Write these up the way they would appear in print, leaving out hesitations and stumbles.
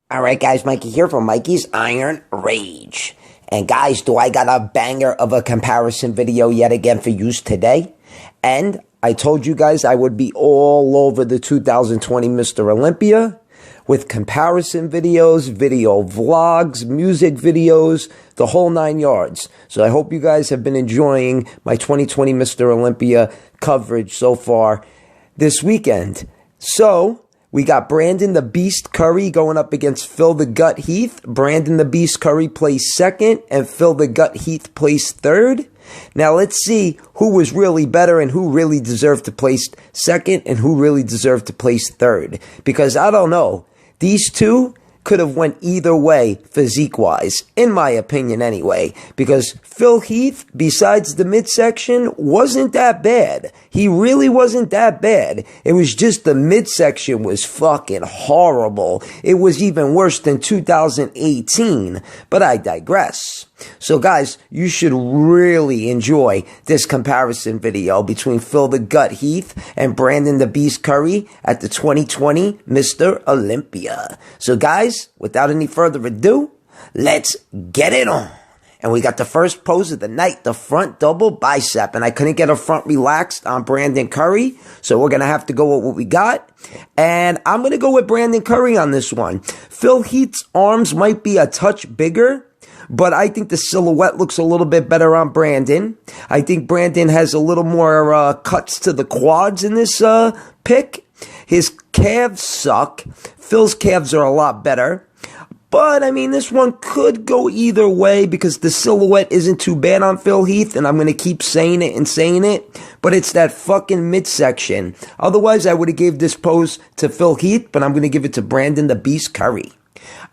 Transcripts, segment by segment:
Alright guys, Mikey here from Mikey's Iron Rage. And guys, do I got a banger of a comparison video yet again for use today? And I told you guys I would be all over the 2020 Mr. Olympia with comparison videos, video vlogs, music videos, the whole 9 yards. So I hope you guys have been enjoying my 2020 Mr. Olympia coverage so far this weekend. So we got Brandon the Beast Curry going up against Phil the Gut Heath. Brandon the Beast Curry placed second and Phil the Gut Heath placed third. Now let's see who was really better and who really deserved to place second and who really deserved to place third. Because I don't know, these two could have went either way physique-wise, in my opinion anyway, because Phil Heath, besides the midsection, wasn't that bad. He really wasn't that bad. It was just the midsection was fucking horrible. It was even worse than 2018, but I digress. So guys, you should really enjoy this comparison video between Phil the Gut Heath and Brandon the Beast Curry at the 2020 Mr. Olympia. So guys, without any further ado, let's get it on. And we got the first pose of the night, the front double bicep. And I couldn't get a front relaxed on Brandon Curry, so we're going to have to go with what we got. And I'm going to go with Brandon Curry on this one. Phil Heath's arms might be a touch bigger, but I think the silhouette looks a little bit better on Brandon. I think Brandon has a little more cuts to the quads in this pic. His calves suck. Phil's calves are a lot better. But, I mean, this one could go either way because the silhouette isn't too bad on Phil Heath, and I'm going to keep saying it, but it's that fucking midsection. Otherwise, I would have gave this pose to Phil Heath, but I'm going to give it to Brandon the Beast Curry.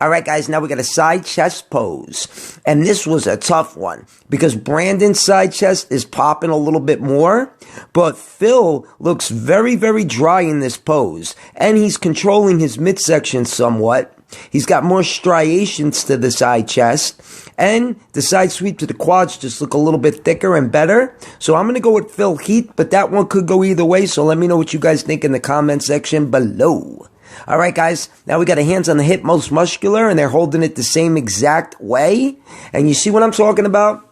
Alright guys, now we got a side chest pose. And this was a tough one because Brandon's side chest is popping a little bit more, but Phil looks very, very dry in this pose. And he's controlling his midsection somewhat. He's got more striations to the side chest. And the side sweep to the quads just look a little bit thicker and better. So I'm going to go with Phil Heath, but that one could go either way. So let me know what you guys think in the comment section below. Alright guys, now we got a hands on the hip most muscular and they're holding it the same exact way. And you see what I'm talking about?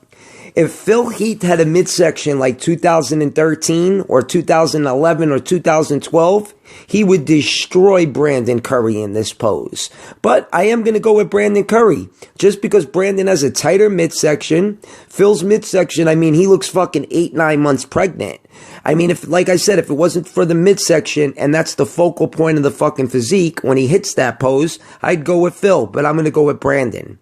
If Phil Heath had a midsection like 2013 or 2011 or 2012, he would destroy Brandon Curry in this pose. But I am going to go with Brandon Curry. Just because Brandon has a tighter midsection. Phil's midsection, I mean, he looks fucking 8-9 months pregnant. I mean, if, like I said, if it wasn't for the midsection, and that's the focal point of the fucking physique, when he hits that pose, I'd go with Phil, but I'm going to go with Brandon.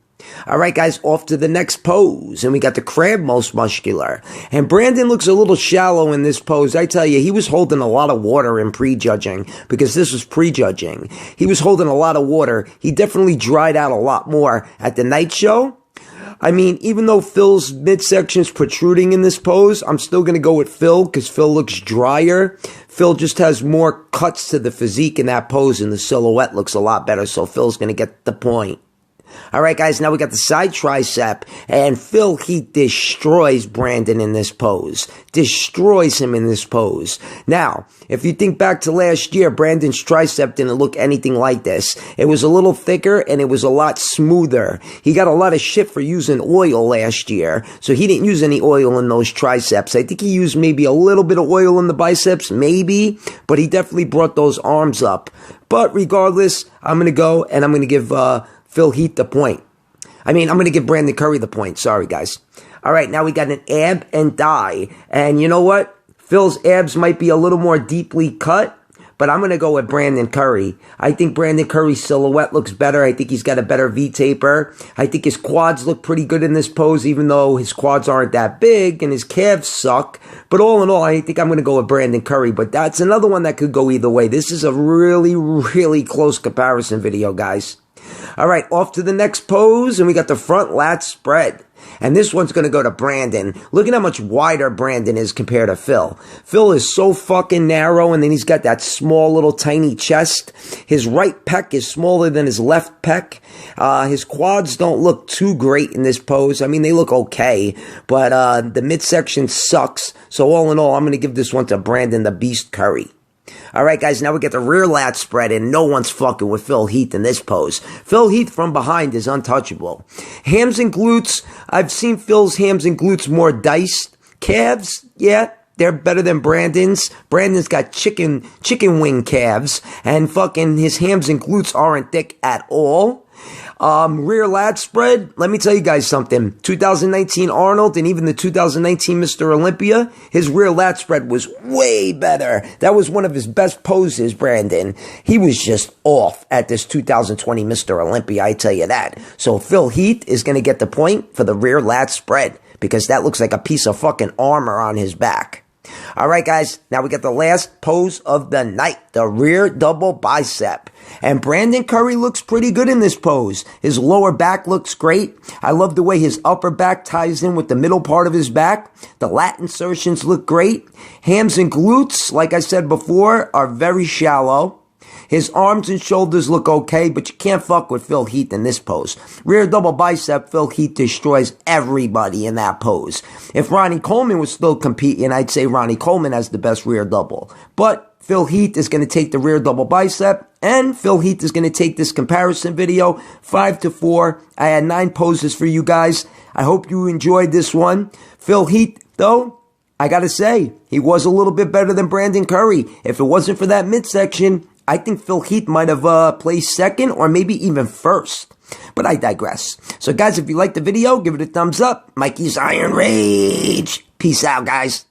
Alright guys, off to the next pose, and we got the crab most muscular. And Brandon looks a little shallow in this pose. I tell you, he was holding a lot of water in prejudging, because this was prejudging. He was holding a lot of water. He definitely dried out a lot more at the night show. I mean, even though Phil's midsection's protruding in this pose, I'm still going to go with Phil because Phil looks drier. Phil just has more cuts to the physique in that pose and the silhouette looks a lot better, so Phil's going to get the point. Alright guys, now we got the side tricep, and Phil Heath destroys Brandon in this pose. Destroys him in this pose. Now, if you think back to last year, Brandon's tricep didn't look anything like this. It was a little thicker, and it was a lot smoother. He got a lot of shit for using oil last year, so he didn't use any oil in those triceps. I think he used maybe a little bit of oil in the biceps, maybe, but he definitely brought those arms up. But regardless, I'm going to go, and I'm going to give Phil Heath the point. I'm going to give Brandon Curry the point. Sorry, guys. All right, now we got an ab and thigh. And you know what? Phil's abs might be a little more deeply cut, but I'm going to go with Brandon Curry. I think Brandon Curry's silhouette looks better. I think he's got a better V-taper. I think his quads look pretty good in this pose, even though his quads aren't that big and his calves suck. But all in all, I think I'm going to go with Brandon Curry. But that's another one that could go either way. This is a really, really close comparison video, guys. Alright, off to the next pose, and we got the front lat spread. And this one's going to go to Brandon. Look at how much wider Brandon is compared to Phil. Phil is so fucking narrow, and then he's got that small little tiny chest. His right pec is smaller than his left pec. His quads don't look too great in this pose. I mean, they look okay, but the midsection sucks. So all in all, I'm going to give this one to Brandon the Beast Curry. All right, guys, now we get the rear lat spread, and no one's fucking with Phil Heath in this pose. Phil Heath from behind is untouchable. Hams and glutes, I've seen Phil's hams and glutes more diced. Calves, yeah, they're better than Brandon's. Brandon's got chicken wing calves, and fucking his hams and glutes aren't thick at all. Rear lat spread, let me tell you guys something. 2019 Arnold and even the 2019 Mr. Olympia, his rear lat spread was way better. That was one of his best poses, Brandon. He was just off at this 2020 Mr. Olympia, I tell you that. So Phil Heath is going to get the point for the rear lat spread because that looks like a piece of fucking armor on his back. All right, guys, now we get the last pose of the night, the rear double bicep. And Brandon Curry looks pretty good in this pose. His lower back looks great. I love the way his upper back ties in with the middle part of his back. The lat insertions look great. Hams and glutes, like I said before, are very shallow. His arms and shoulders look okay, but you can't fuck with Phil Heath in this pose. Rear double bicep, Phil Heath destroys everybody in that pose. If Ronnie Coleman was still competing, I'd say Ronnie Coleman has the best rear double. But Phil Heath is going to take the rear double bicep, and Phil Heath is going to take this comparison video 5-4. I had 9 poses for you guys. I hope you enjoyed this one. Phil Heath, though, I got to say, he was a little bit better than Brandon Curry. If it wasn't for that midsection, I think Phil Heath might have placed second or maybe even first. But I digress. So guys, if you liked the video, give it a thumbs up. Mikey's Iron Rage. Peace out, guys.